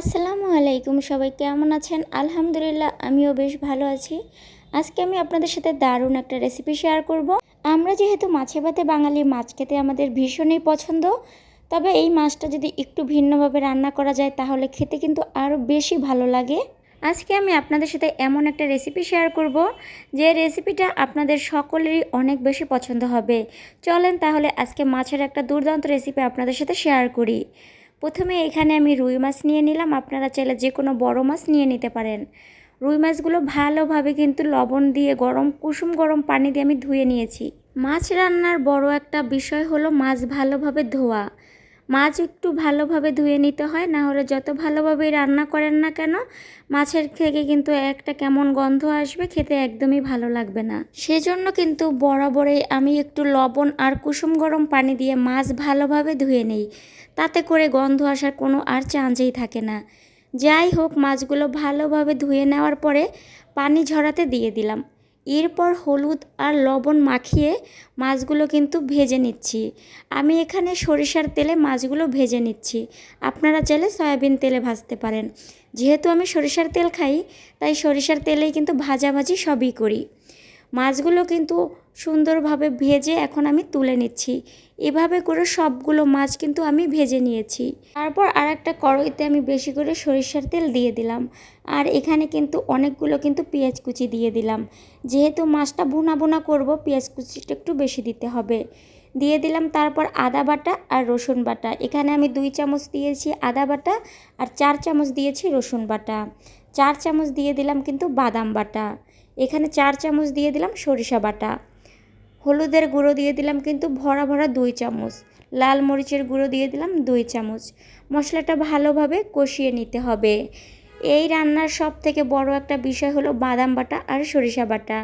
আসসালামু আলাইকুম, সবাই কেমন আছেন? আলহামদুলিল্লাহ, আমিও বেশ ভালো আছি। আজকে আমি আপনাদের সাথে দারুণ একটা রেসিপি শেয়ার করব। আমরা যেহেতু মাছে ভাতে বাঙালি, মাছ খেতে আমাদের ভীষণই পছন্দ। তবে এই মাছটা যদি একটু ভিন্নভাবে রান্না করা যায় তাহলে খেতে কিন্তু আরও বেশি ভালো লাগে। আজকে আমি আপনাদের সাথে এমন একটা রেসিপি শেয়ার করব যে রেসিপিটা আপনাদের সকলেরই অনেক বেশি পছন্দ হবে। চলেন তাহলে আজকে মাছের একটা দুর্দান্ত রেসিপি আপনাদের সাথে শেয়ার করি। প্রথমে এখানে আমি রুই মাছ নিয়ে নিলাম। আপনারা চাইলে যে কোনো বড় মাছ নিয়ে নিতে পারেন। রুই মাছগুলো ভালোভাবে কিন্তু লবণ দিয়ে কুসুম গরম পানি দিয়ে আমি ধুয়ে নিয়েছি। মাছ রান্নার বড় একটা বিষয় হলো মাছ ভালোভাবে ধোয়া। মাছ একটু ভালোভাবে ধুয়ে নিতে হয়, না হলে যত ভালোভাবেই রান্না করেন না কেন মাছের থেকে কিন্তু একটা কেমন গন্ধ আসবে, খেতে একদমই ভালো লাগবে না। সেজন্য কিন্তু বরাবরই আমি একটু লবণ আর কুসুম গরম পানি দিয়ে মাছ ভালোভাবে ধুয়ে নিই। তাতে করে গন্ধ আসার কোনো আর চান্সই থাকে না। যাই হোক, মাছগুলো ভালোভাবে ধুয়ে নেওয়ার পরে পানি ঝরাতে দিয়ে দিলাম। এরপর হলুদ আর লবণ মাখিয়ে মাছগুলো কিন্তু ভেজে নিচ্ছি। আমি এখানে সরিষার তেলে মাছগুলো ভেজে নিচ্ছি। আপনারা চাইলে সয়াবিন তেলে ভাজতে পারেন। যেহেতু আমি সরিষার তেল খাই, তাই সরিষার তেলেই কিন্তু ভাজাভাজি সবই করি। মাছগুলো কিন্তু সুন্দরভাবে ভেজে এখন আমি তুলে নিচ্ছি। এভাবে করে সবগুলো মাছ কিন্তু আমি ভেজে নিয়েছি। তারপর আর একটা কড়াইতে আমি বেশি করে সরিষার তেল দিয়ে দিলাম। আর এখানে কিন্তু অনেকগুলো কিন্তু পেঁয়াজ কুচি দিয়ে দিলাম। যেহেতু মাছটা ভুনা ভুনা করব, পেঁয়াজ কুচিটা একটু বেশি দিতে হবে। দিয়ে দিলাম তারপর আদা বাটা আর রসুন বাটা। এখানে আমি 2 চামচ দিয়েছি আদা বাটা আর 4 চামচ দিয়েছি রসুন বাটা। 4 চামচ দিয়ে দিলাম কিন্তু বাদাম বাটা। এখানে 4 চামচ দিয়ে দিলাম সরিষা বাটা। হলুদের গুঁড়ো দিয়ে দিলাম কিন্তু ভরা ভরা 2 চামচ। লাল মরিচের গুঁড়ো দিয়ে দিলাম 2 চামচ। মশলাটা ভালোভাবে কষিয়ে নিতে হবে। এই রান্নার সব থেকে বড় একটা বিষয় হলো বাদাম বাটা আর সরিষা বাটা।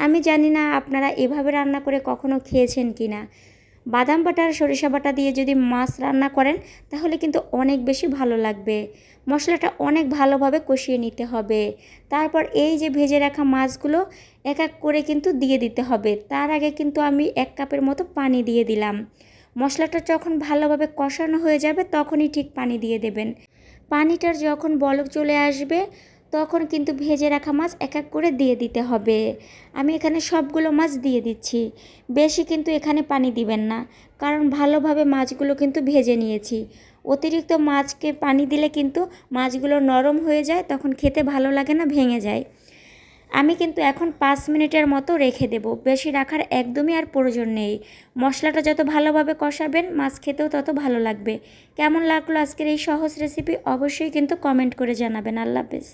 আমি জানি না আপনারা এভাবে রান্না করে কখনো খেয়েছেন কি না। বাদাম বাটা আর সরিষা বাটা দিয়ে যদি মাছ রান্না করেন তাহলে কিন্তু অনেক বেশি ভালো লাগবে। মশলাটা অনেক ভালোভাবে কষিয়ে নিতে হবে। তারপর এই যে ভেজে রাখা মাছগুলো এক এক করে কিন্তু দিয়ে দিতে হবে। তার আগে কিন্তু আমি 1 কাপের মতো পানি দিয়ে দিলাম। মশলাটা যখন ভালোভাবে কষানো হয়ে যাবে তখনই ঠিক পানি দিয়ে দেবেন। পানিটার যখন বলক চলে আসবে তখন কিন্তু ভেজে রাখা মাছ এক এক করে দিয়ে দিতে হবে। আমি এখানে সবগুলো মাছ দিয়ে দিচ্ছি। বেশি কিন্তু এখানে পানি দিবেন না, কারণ ভালোভাবে মাছগুলো কিন্তু ভেজে নিয়েছি। অতিরিক্ত মাছকে পানি দিলে কিন্তু মাছগুলো নরম হয়ে যায়, তখন খেতে ভালো লাগে না, ভেঙে যায়। আমি কিন্তু এখন 5 মিনিটের মতো রেখে দেব। বেশি রাখার একদমই আর প্রয়োজন নেই। মশলাটা যত ভালোভাবে কষাবেন মাছ খেতেও তত ভালো লাগবে। কেমন লাগলো আজকের এই সহজ রেসিপি অবশ্যই কিন্তু কমেন্ট করে জানাবেন। আল্লাহ হাফেজ।